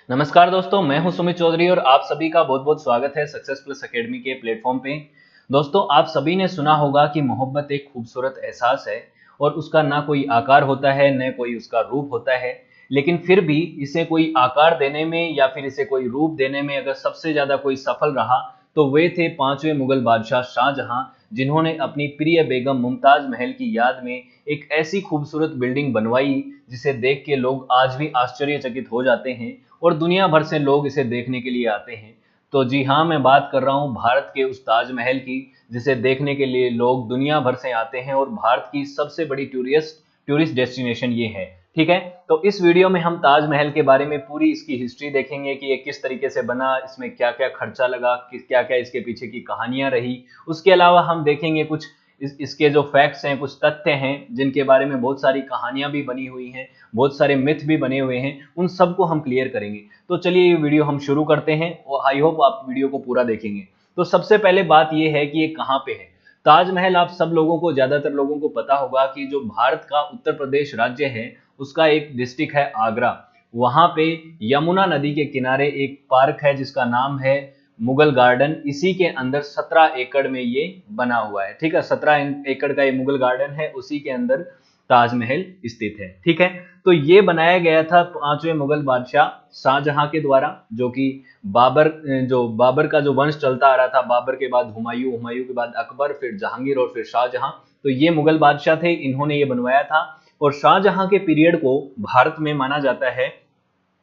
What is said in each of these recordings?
नमस्कार दोस्तों, मैं हूं सुमित चौधरी और आप सभी का बहुत बहुत स्वागत है सक्सेस प्लस एकेडमी के प्लेटफॉर्म पे। दोस्तों, आप सभी ने सुना होगा कि मोहब्बत एक खूबसूरत एहसास है और उसका ना कोई आकार होता है न कोई उसका रूप होता है। लेकिन फिर भी इसे कोई आकार देने में या फिर इसे कोई रूप देने में अगर सबसे ज्यादा कोई सफल रहा तो वे थे पांचवें मुगल बादशाह शाहजहां, जिन्होंने अपनी प्रिय बेगम मुमताज महल की याद में एक ऐसी खूबसूरत बिल्डिंग बनवाई जिसे देख के लोग आज भी आश्चर्यचकित हो जाते हैं और दुनिया भर से लोग इसे देखने के लिए आते हैं। तो जी हाँ, मैं बात कर रहा हूँ भारत के उस ताजमहल की जिसे देखने के लिए लोग दुनिया भर से आते हैं और भारत की सबसे बड़ी टूरिस्ट डेस्टिनेशन ये है। ठीक है, तो इस वीडियो में हम ताजमहल के बारे में पूरी इसकी हिस्ट्री देखेंगे कि ये किस तरीके से बना, इसमें क्या क्या खर्चा लगा, क्या क्या इसके पीछे की कहानियां रही। उसके अलावा हम देखेंगे कुछ इसके जो फैक्ट्स हैं, कुछ तथ्य हैं जिनके बारे में बहुत सारी कहानियां भी बनी हुई हैं, बहुत सारे मिथ भी बने हुए हैं, उन सबको हम क्लियर करेंगे। तो चलिए ये वीडियो हम शुरू करते हैं और आई होप आप वीडियो को पूरा देखेंगे। तो सबसे पहले बात ये है कि ये कहाँ पे है। ताजमहल आप सब लोगों को, ज्यादातर लोगों को पता होगा कि जो भारत का उत्तर प्रदेश राज्य है उसका एक डिस्ट्रिक्ट है आगरा। वहां पे यमुना नदी के किनारे एक पार्क है जिसका नाम है मुगल गार्डन। इसी के अंदर 17 एकड़ में ये बना हुआ है। ठीक है, 17 एकड़ का ये मुगल गार्डन है, उसी के अंदर ताजमहल स्थित है। ठीक है, तो ये बनाया गया था पांचवें मुगल बादशाह शाहजहां के द्वारा, जो कि बाबर का जो वंश चलता आ रहा था। बाबर के बाद हुमायूं, हुमायूं के बाद अकबर, फिर जहांगीर और फिर शाहजहां। तो ये मुगल बादशाह थे, इन्होंने ये बनवाया था। और शाहजहां के पीरियड को भारत में माना जाता है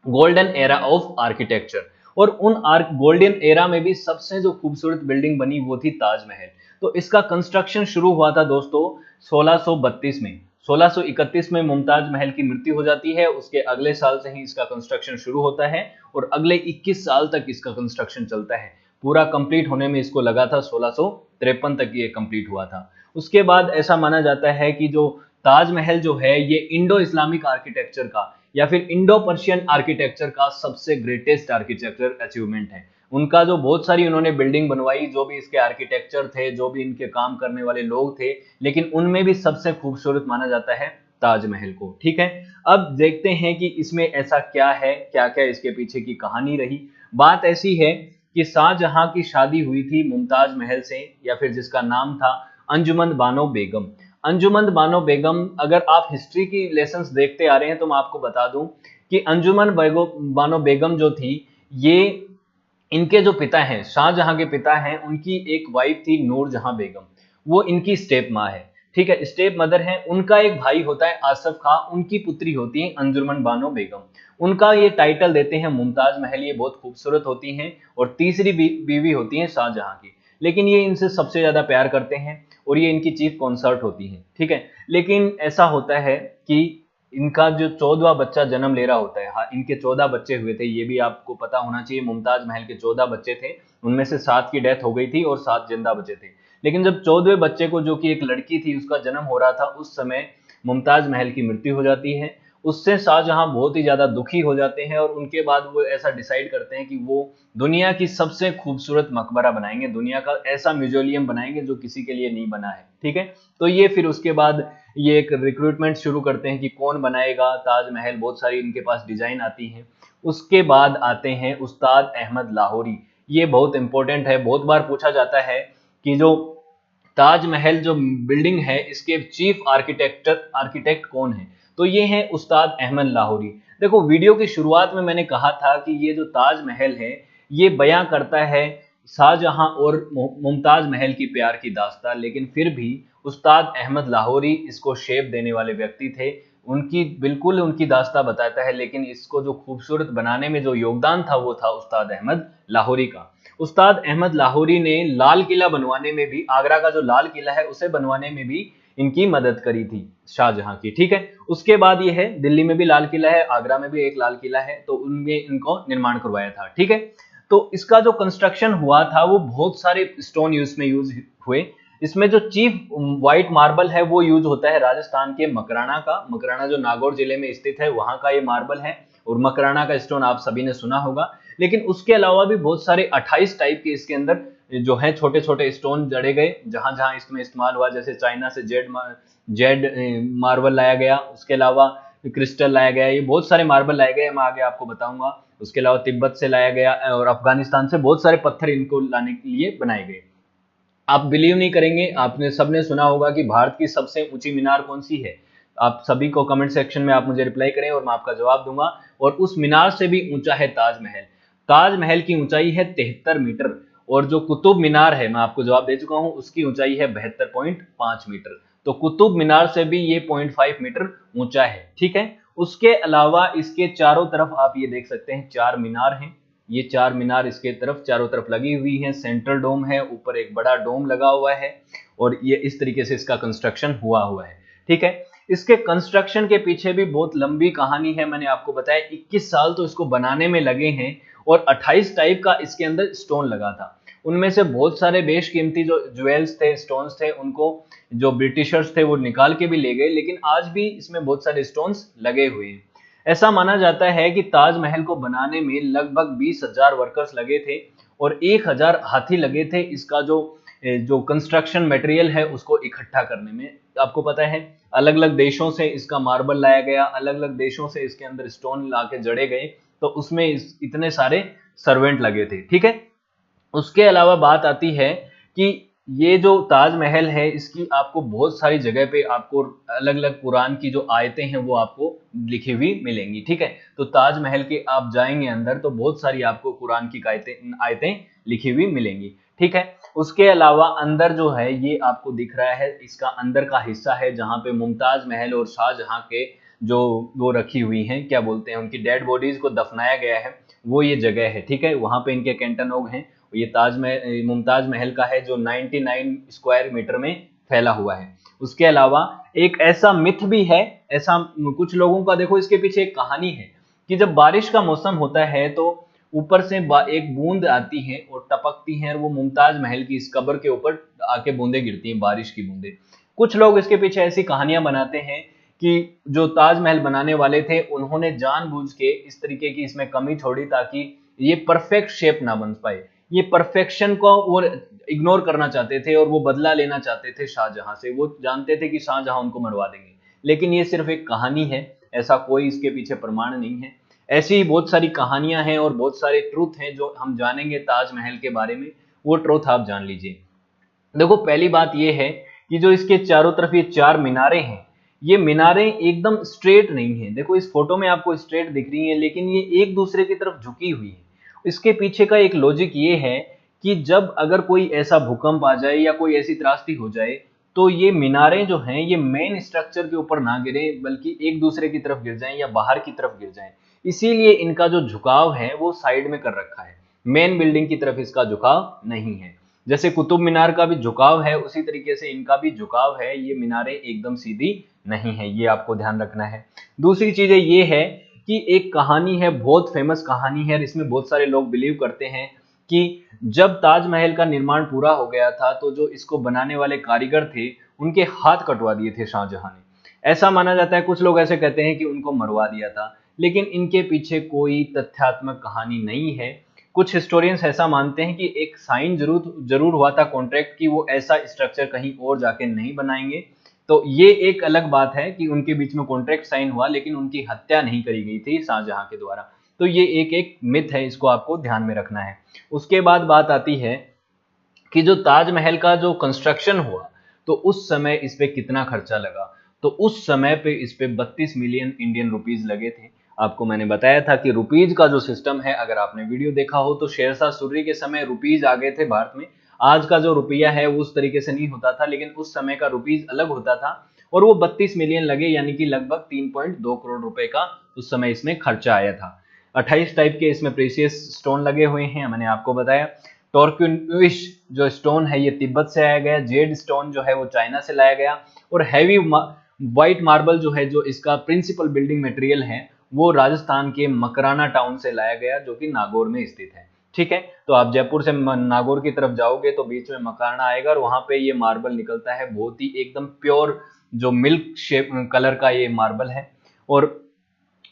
गोल्डन एरा ऑफ आर्किटेक्चर। और उन गोल्डन एरा में भी सबसे जो खूबसूरत बिल्डिंग बनी वो थी ताजमहल। तो इसका कंस्ट्रक्शन शुरू हुआ था दोस्तों 1632 में। 1631 में मुमताज महल की मृत्यु हो जाती है, उसके अगले साल से ही इसका कंस्ट्रक्शन शुरू होता है और अगले 21 साल तक इसका कंस्ट्रक्शन चलता है। पूरा कंप्लीट होने में इसको लगा था 1653 तक ये कंप्लीट हुआ था। उसके बाद ऐसा माना जाता है कि जो ताजमहल जो है ये इंडो इस्लामिक आर्किटेक्चर का या फिर इंडो पर्शियन आर्किटेक्चर का सबसे ग्रेटेस्ट आर्किटेक्चर अचीवमेंट है। उनका जो बहुत सारी उन्होंने बिल्डिंग बनवाई, जो भी इसके आर्किटेक्चर थे, जो भी इनके काम करने वाले लोग थे, लेकिन उनमें भी सबसे खूबसूरत माना जाता है ताजमहल को। ठीक है, अब देखते हैं कि इसमें ऐसा क्या है, क्या क्या इसके पीछे की कहानी रही। बात ऐसी है कि शाहजहां की शादी हुई थी मुमताज महल से, या फिर जिसका नाम था अंजुमन बानो बेगम। अंजुमन बानो बेगम, अगर आप हिस्ट्री की लेसन्स देखते आ रहे हैं तो मैं आपको बता दूं कि अंजुमन बानो बेगम जो थी, ये इनके जो पिता हैं, शाहजहां के पिता हैं, उनकी एक वाइफ थी नूरजहां बेगम। वो इनकी स्टेप माँ है। ठीक है, स्टेप मदर है। उनका एक भाई होता है आसफ खां, उनकी पुत्री होती है अंजुमन बानो बेगम। उनका ये टाइटल देते हैं मुमताज महल, ये बहुत खूबसूरत होती हैं। और तीसरी बीवी होती है शाहजहां की, लेकिन ये इनसे सबसे ज्यादा प्यार करते हैं और ये इनकी चीफ कॉन्सर्ट होती है। ठीक है, लेकिन ऐसा होता है कि इनका जो 14वां बच्चा जन्म ले रहा होता है, हाँ, इनके 14 बच्चे हुए थे, ये भी आपको पता होना चाहिए। मुमताज महल के 14 बच्चे थे, उनमें से 7 की डेथ हो गई थी और 7 जिंदा बचे थे। लेकिन जब 14वें बच्चे को, जो कि एक लड़की थी, उसका जन्म हो रहा था, उस समय मुमताज महल की मृत्यु हो जाती है। उससे शाहजहां बहुत ही ज्यादा दुखी हो जाते हैं और उनके बाद वो ऐसा डिसाइड करते हैं कि वो दुनिया की सबसे खूबसूरत मकबरा बनाएंगे, दुनिया का ऐसा म्यूजियम बनाएंगे जो किसी के लिए नहीं बना है। ठीक है, तो ये फिर उसके बाद ये एक रिक्रूटमेंट शुरू करते हैं कि कौन बनाएगा ताजमहल। बहुत सारी इनके पास डिजाइन आती हैं। उसके बाद आते हैं उस्ताद अहमद लाहौरी। ये बहुत इंपॉर्टेंट है, बहुत बार पूछा जाता है कि जो ताजमहल जो बिल्डिंग है इसके चीफ आर्किटेक्ट कौन है, तो ये है उस्ताद अहमद लाहौरी। देखो, वीडियो की शुरुआत में मैंने कहा था कि ये जो ताजमहल है ये बयां करता है शाहजहां और मुमताज महल की प्यार की दास्तान, लेकिन फिर भी उस्ताद अहमद लाहौरी इसको शेप देने वाले व्यक्ति थे। उनकी बिल्कुल उनकी दास्तान बताता है, लेकिन इसको जो खूबसूरत बनाने में जो योगदान था वो था उस्ताद अहमद लाहौरी का। उस्ताद अहमद लाहौरी ने लाल किला बनवाने में भी, आगरा का जो लाल किला है उसे बनवाने में भी इनकी मदद करी थी शाहजहां की। ठीक है, उसके बाद ये है दिल्ली में भी लाल किला है, आगरा में भी एक लाल किला है, तो उनमें इनको निर्माण करवाया था। ठीक है, तो इसका जो कंस्ट्रक्शन हुआ था वो बहुत सारे स्टोन यूज हुए। इसमें जो चीफ व्हाइट मार्बल है वो यूज होता है राजस्थान के मकराना का। मकराना जो नागौर जिले में स्थित है वहां का ये मार्बल है और मकराना का स्टोन आप सभी ने सुना होगा। लेकिन उसके अलावा भी बहुत सारे 28 टाइप के इसके अंदर जो है छोटे छोटे स्टोन जड़े गए जहां जहां इसमें इस्तेमाल हुआ। जैसे चाइना से जेड मार्बल लाया गया, उसके अलावा क्रिस्टल लाया गया, ये बहुत सारे मार्बल लाए गए, मैं आगे आपको बताऊंगा। उसके अलावा तिब्बत से लाया गया और अफगानिस्तान से बहुत सारे पत्थर इनको लाने के लिए बनाए गए। आप बिलीव नहीं करेंगे, आपने सबने सुना होगा कि भारत की सबसे ऊंची मीनार कौन सी है। आप सभी को कमेंट सेक्शन में आप मुझे रिप्लाई करें और मैं आपका जवाब दूंगा। और उस मीनार से भी ऊंचा है ताजमहल। ताजमहल की ऊंचाई है 73 मीटर और जो कुतुब मीनार है, मैं आपको जवाब दे चुका हूं, उसकी ऊंचाई है 72.5 मीटर। तो कुतुब मीनार से भी ये 0.5 मीटर ऊंचा है। ठीक है, उसके अलावा इसके चारों तरफ आप ये देख सकते हैं 4 मीनार हैं। ये 4 मीनार इसके तरफ चारों तरफ लगी हुई हैं। सेंट्रल डोम है, ऊपर एक बड़ा डोम लगा हुआ है और ये इस तरीके से इसका कंस्ट्रक्शन हुआ है। ठीक है, इसके कंस्ट्रक्शन के पीछे भी बहुत लंबी कहानी है। मैंने आपको बताया 21 साल तो इसको बनाने में लगे हैं और 28 टाइप का इसके अंदर स्टोन लगा था। उनमें से बहुत सारे बेशकीमती जो ज्वेल्स थे, स्टोन्स थे, उनको जो ब्रिटिशर्स थे वो निकाल के भी ले गए, लेकिन आज भी इसमें बहुत सारे स्टोन्स लगे हुए हैं। ऐसा माना जाता है कि ताजमहल को बनाने में लगभग 20,000 वर्कर्स लगे थे और 1,000 हाथी लगे थे इसका जो कंस्ट्रक्शन मटेरियल है उसको इकट्ठा करने में। आपको पता है अलग अलग देशों से इसका मार्बल लाया गया, अलग अलग देशों से इसके अंदर स्टोन लाके जड़े गए, तो उसमें इतने सारे सर्वेंट लगे थे। ठीक है, उसके अलावा बात आती है कि ये जो ताजमहल है इसकी आपको बहुत सारी जगह पे आपको अलग अलग कुरान की जो आयतें हैं वो आपको लिखी हुई मिलेंगी। ठीक है, तो ताजमहल के आप जाएंगे अंदर तो बहुत सारी आपको कुरान की आयतें लिखी हुई मिलेंगी। ठीक है, उसके अलावा अंदर जो है ये आपको दिख रहा है, इसका अंदर का हिस्सा है जहां पे मुमताज महल और शाहजहां के जो वो रखी हुई हैं, क्या बोलते हैं, उनकी डेड बॉडीज को दफनाया गया है, वो ये जगह है। ठीक है, वहां पे इनके कैंटनोग हैं। ये ताजमहल मुमताज महल का है जो 99 स्क्वायर मीटर में फैला हुआ है। उसके अलावा एक ऐसा मिथ भी है, ऐसा कुछ लोगों का, देखो इसके पीछे एक कहानी है कि जब बारिश का मौसम होता है तो ऊपर से एक बूंद आती है और टपकती है और वो मुमताज महल की इस कब्र के ऊपर आके बूंदे गिरती हैं, बारिश की बूंदे। कुछ लोग इसके पीछे ऐसी कहानियां बनाते हैं कि जो ताजमहल बनाने वाले थे उन्होंने जानबूझ के इस तरीके की इसमें कमी छोड़ी ताकि ये परफेक्ट शेप ना बन पाए। ये परफेक्शन को वो इग्नोर करना चाहते थे और वो बदला लेना चाहते थे शाहजहां से। वो जानते थे कि शाहजहां उनको मरवा देंगे, लेकिन ये सिर्फ एक कहानी है, ऐसा कोई इसके पीछे प्रमाण नहीं है। ऐसी ही बहुत सारी कहानियां हैं और बहुत सारे ट्रूथ हैं जो हम जानेंगे ताजमहल के बारे में, वो ट्रूथ आप जान लीजिए। देखो पहली बात ये है कि जो इसके चारों तरफ ये 4 मीनारें हैं, ये मीनारें एकदम स्ट्रेट नहीं है। देखो इस फोटो में आपको स्ट्रेट दिख रही है, लेकिन ये एक दूसरे की तरफ झुकी हुई है। इसके पीछे का एक लॉजिक ये है कि जब अगर कोई ऐसा भूकंप आ जाए या कोई ऐसी त्रासदी हो जाए तो ये मीनारें जो हैं ये मेन स्ट्रक्चर के ऊपर ना गिरे, बल्कि एक दूसरे की तरफ गिर जाएं या बाहर की तरफ गिर जाएं। इसीलिए इनका जो झुकाव है वो साइड में कर रखा है, मेन बिल्डिंग की तरफ इसका झुकाव नहीं है। जैसे कुतुब मीनार का भी झुकाव है उसी तरीके से इनका भी झुकाव है, ये मीनारें एकदम सीधी नहीं है, ये आपको ध्यान रखना है। दूसरी चीज ये है कि एक कहानी है, बहुत फेमस कहानी है, इसमें बहुत सारे लोग बिलीव करते हैं कि जब ताजमहल का निर्माण पूरा हो गया था तो जो इसको बनाने वाले कारीगर थे उनके हाथ कटवा दिए थे शाहजहां ने। ऐसा माना जाता है, कुछ लोग ऐसे कहते हैं कि उनको मरवा दिया था, लेकिन इनके पीछे कोई तथ्यात्मक कहानी नहीं है। कुछ हिस्टोरियंस ऐसा मानते हैं कि एक साइन जरूर हुआ था कॉन्ट्रैक्ट की, वो ऐसा स्ट्रक्चर कहीं और जाके नहीं बनाएंगे। तो ये एक अलग बात है कि उनके बीच में कॉन्ट्रैक्ट साइन हुआ, लेकिन उनकी हत्या नहीं करी गई थी शाहजहां के द्वारा। तो ये एक मिथ है, इसको आपको ध्यान में रखना है। उसके बाद बात आती है कि जो ताजमहल का जो कंस्ट्रक्शन हुआ तो उस समय इस पे कितना खर्चा लगा। तो उस समय पे इस पे 32 मिलियन इंडियन रुपीज लगे थे। आपको मैंने बताया था कि रुपीज का जो सिस्टम है, अगर आपने वीडियो देखा हो तो शेरशाह सूरी के समय रुपीज आ गए थे भारत में। आज का जो रुपया है वो उस तरीके से नहीं होता था, लेकिन उस समय का रुपीज अलग होता था और वो 32 मिलियन लगे, यानी कि लगभग 3.2 करोड़ रुपए का उस समय इसमें खर्चा आया था। 28 टाइप के इसमें प्रीशियस स्टोन लगे हुए हैं, मैंने आपको बताया। टॉर्क्विश जो स्टोन है ये तिब्बत से आया गया, जेड स्टोन जो है वो चाइना से लाया गया, और हैवी व्हाइट मार्बल जो है, जो इसका प्रिंसिपल बिल्डिंग मटेरियल है, वो राजस्थान के मकराना टाउन से लाया गया जो कि नागौर में स्थित है। ठीक है, तो आप जयपुर से नागौर की तरफ जाओगे तो बीच में मकराना आएगा और वहां पे ये मार्बल निकलता है, बहुत ही एकदम प्योर जो मिल्क शेप कलर का ये मार्बल है। और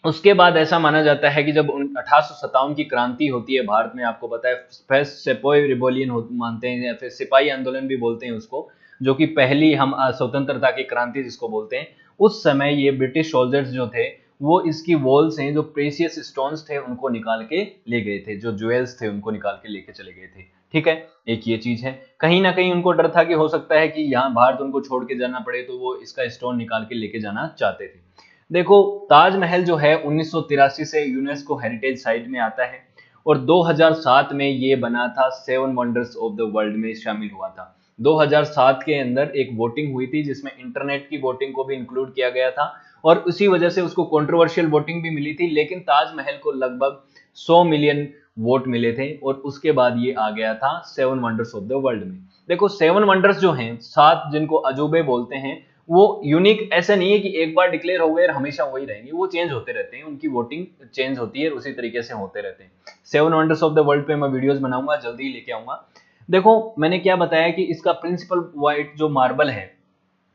उसके बाद ऐसा माना जाता है कि जब 1857 की क्रांति होती है भारत में, आपको पता है फर्स्ट सेपोई रिवॉल्यूशन मानते हैं या फिर सिपाही आंदोलन भी बोलते हैं उसको, जो कि पहली हम स्वतंत्रता की क्रांति जिसको बोलते हैं। उस समय ये ब्रिटिश सोल्जर्स जो थे वो इसकी वॉल्स हैं, जो प्रेशियस स्टोन्स थे उनको निकाल के ले गए थे, जो ज्वेल्स थे उनको निकाल के लेके चले गए थे। ठीक है, एक ये चीज है। कहीं ना कहीं उनको डर था कि हो सकता है कि यहाँ भारत उनको छोड़ के जाना पड़े, तो वो इसका स्टोन निकाल के लेके जाना चाहते थे। देखो, ताजमहल जो है 1983 से यूनेस्को हेरिटेज साइट में आता है और 2007 में ये बना था, 7 वंडर्स ऑफ द वर्ल्ड में शामिल हुआ था। 2007 के अंदर एक वोटिंग हुई थी जिसमें इंटरनेट की वोटिंग को भी इंक्लूड किया गया था और उसी वजह से उसको कंट्रोवर्शियल वोटिंग भी मिली थी, लेकिन ताजमहल को लगभग 100 मिलियन वोट मिले थे और उसके बाद ये आ गया था 7 वंडर्स ऑफ द वर्ल्ड में। देखो, 7 वंडर्स जो हैं, 7 जिनको अजूबे बोलते हैं, वो यूनिक ऐसा नहीं है कि एक बार डिक्लेयर हो गए और हमेशा वही रहेंगे, वो चेंज होते रहते हैं, उनकी वोटिंग चेंज होती है, उसी तरीके से होते रहते हैं। 7 वंडर्स ऑफ द वर्ल्ड पे मैं वीडियोस बनाऊंगा, जल्दी ही लेके आऊंगा। देखो, मैंने क्या बताया कि इसका प्रिंसिपल व्हाइट जो मार्बल है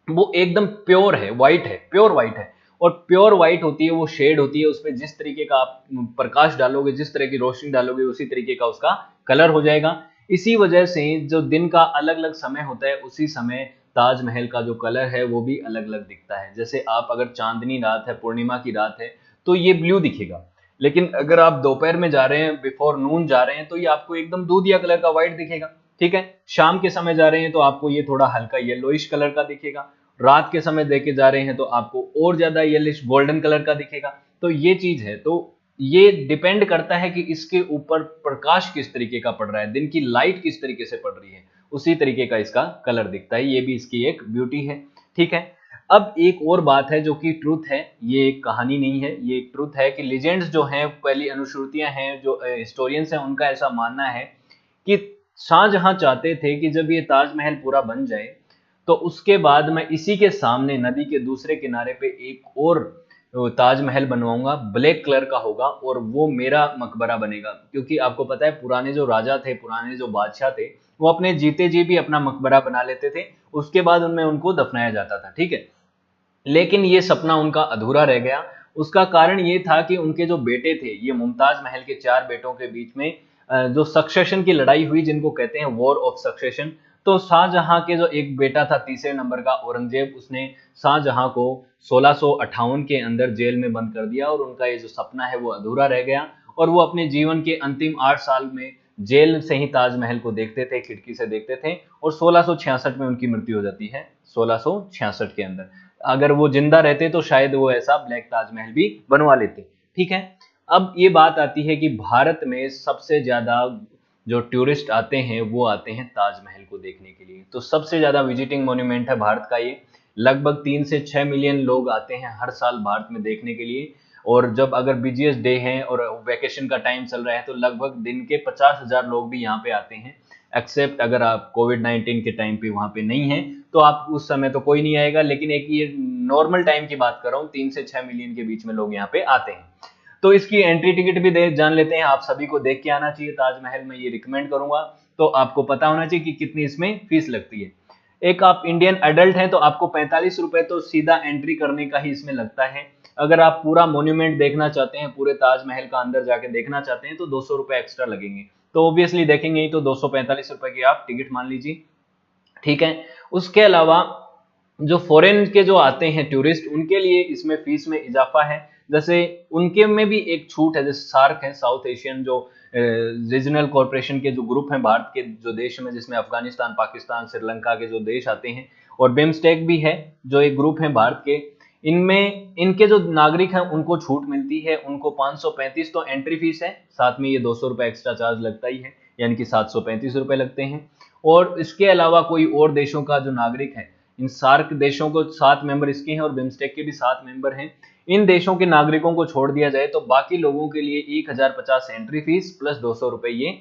वो एकदम प्योर है, व्हाइट है, प्योर व्हाइट है। और प्योर व्हाइट होती है वो शेड होती है, उसपे जिस तरीके का आप प्रकाश डालोगे, जिस तरह की रोशनी डालोगे, उसी तरीके का उसका कलर हो जाएगा। इसी वजह से जो दिन का अलग अलग समय होता है, उसी समय ताजमहल का जो कलर है वो भी अलग अलग दिखता है। जैसे आप अगर चांदनी रात है, पूर्णिमा की रात है, तो ये ब्लू दिखेगा, लेकिन अगर आप दोपहर में जा रहे हैं, बिफोर नून जा रहे हैं, तो ये आपको एकदम दूधिया कलर का व्हाइट दिखेगा। ठीक है, शाम के समय जा रहे हैं तो आपको ये थोड़ा हल्का येलोइश कलर का दिखेगा, रात के समय देके जा रहे हैं तो आपको और ज्यादा येलिश गोल्डन कलर का दिखेगा। तो ये चीज है, तो ये डिपेंड करता है कि इसके ऊपर प्रकाश किस तरीके का पड़ रहा है, दिन की लाइट किस तरीके से पड़ रही है, उसी तरीके का इसका कलर दिखता है। ये भी इसकी एक ब्यूटी है। ठीक है, अब एक और बात है जो कि ट्रूथ है, ये एक कहानी नहीं है, ये एक ट्रूथ है कि लीजेंड्स जो हैं, पहली अनुश्रुतियां हैं, जो हिस्टोरियंस हैं, उनका ऐसा मानना है कि शाहजहां चाहते थे कि जब ये ताजमहल पूरा बन जाए तो उसके बाद मैं इसी के सामने नदी के दूसरे किनारे पे एक और ताजमहल बनवाऊंगा, ब्लैक कलर का होगा और वो मेरा मकबरा बनेगा। क्योंकि आपको पता है पुराने जो राजा थे, पुराने जो बादशाह थे, वो अपने जीते जी भी अपना मकबरा बना लेते थे, उसके बाद उनमें उनको दफनाया जाता था। ठीक है, लेकिन ये सपना उनका अधूरा रह गया। उसका कारण ये था कि उनके जो बेटे थे, ये मुमताज महल के 4 बेटों के बीच में जो सक्सेशन की लड़ाई हुई, जिनको कहते हैं वॉर ऑफ सक्सेशन। तो शाहजहां के जो एक बेटा था तीसरे नंबर का, औरंगजेब, उसने शाहजहां को 1658 के अंदर जेल में बंद कर दिया और उनका ये जो सपना है वो अधूरा रह गया। और वो अपने जीवन के अंतिम 8 साल में जेल से ही ताजमहल को देखते थे, खिड़की से देखते थे, और 1666 में उनकी मृत्यु हो जाती है, 1666 के अंदर। अगर वो जिंदा रहते तो शायद वो ऐसा ब्लैक ताजमहल भी बनवा लेते। ठीक है, अब ये बात आती है कि भारत में सबसे ज्यादा जो टूरिस्ट आते हैं वो आते हैं ताजमहल को देखने के लिए। तो सबसे ज्यादा विजिटिंग मॉन्यूमेंट है भारत का ये, लगभग 3 से 6 मिलियन लोग आते हैं हर साल भारत में देखने के लिए। और जब अगर बिजिएस्ट डे है और वैकेशन का टाइम चल रहा है तो लगभग दिन के 50,000 लोग भी यहाँ पे आते हैं। एक्सेप्ट अगर आप कोविड-19 के टाइम पे वहां पे नहीं है तो आप उस समय तो कोई नहीं आएगा, लेकिन एक ये नॉर्मल टाइम की बात कर रहा हूँ, 3 से 6 मिलियन के बीच में लोग यहाँ पे आते हैं। तो इसकी एंट्री टिकट भी जान लेते हैं। आप सभी को देख के आना चाहिए ताजमहल, में ये रिकमेंड करूंगा। तो आपको पता होना चाहिए कि कितनी इसमें फीस लगती है। एक आप इंडियन एडल्ट हैं तो आपको 45 रुपए तो सीधा एंट्री करने का ही इसमें लगता है। अगर आप पूरा मोन्यूमेंट देखना चाहते हैं, पूरे ताजमहल का अंदर जाके देखना चाहते हैं, तो 200 रुपए एक्स्ट्रा लगेंगे। तो ऑब्वियसली देखेंगे ही, तो 245 रुपए की आप टिकट मान लीजिए। ठीक है, उसके अलावा जो फॉरेन के जो आते हैं टूरिस्ट, उनके लिए इसमें फीस में इजाफा है। जैसे उनके में भी एक छूट है, जैसे सार्क है, साउथ एशियन जो रीजनल कॉर्पोरेशन के जो ग्रुप हैं भारत के जो देश में, जिसमें अफगानिस्तान, पाकिस्तान, श्रीलंका के जो देश आते हैं, और बिम्स्टेक भी है जो एक ग्रुप है भारत के। इनमें इनके जो नागरिक हैं उनको छूट मिलती है, उनको 535 तो एंट्री फीस है, साथ में ये 200 रुपए एक्स्ट्रा चार्ज लगता ही है, यानी कि 735 रुपए लगते हैं। और इसके अलावा कोई और देशों का जो नागरिक है, इन सार्क देशों को 7 मेंबर इसके हैं और बिम्स्टेक के भी 7 मेंबर हैं, इन देशों के नागरिकों को छोड़ दिया जाए तो बाकी लोगों के लिए 1050 एंट्री फीस प्लस 200 रुपए ये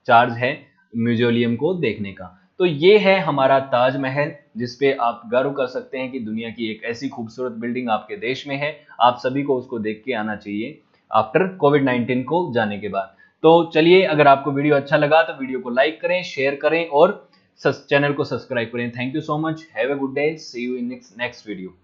चार्ज है म्यूजियम को देखने का। तो ये है हमारा ताजमहल, जिसपे आप गर्व कर सकते हैं कि दुनिया की एक ऐसी खूबसूरत बिल्डिंग आपके देश में है। आप सभी को उसको देख के आना चाहिए आफ्टर कोविड-19 को जाने के बाद। तो चलिए, अगर आपको वीडियो अच्छा लगा तो वीडियो को लाइक करें, शेयर करें और चैनल को सब्सक्राइब करें। Thank you so much, have a good day, see you in next video.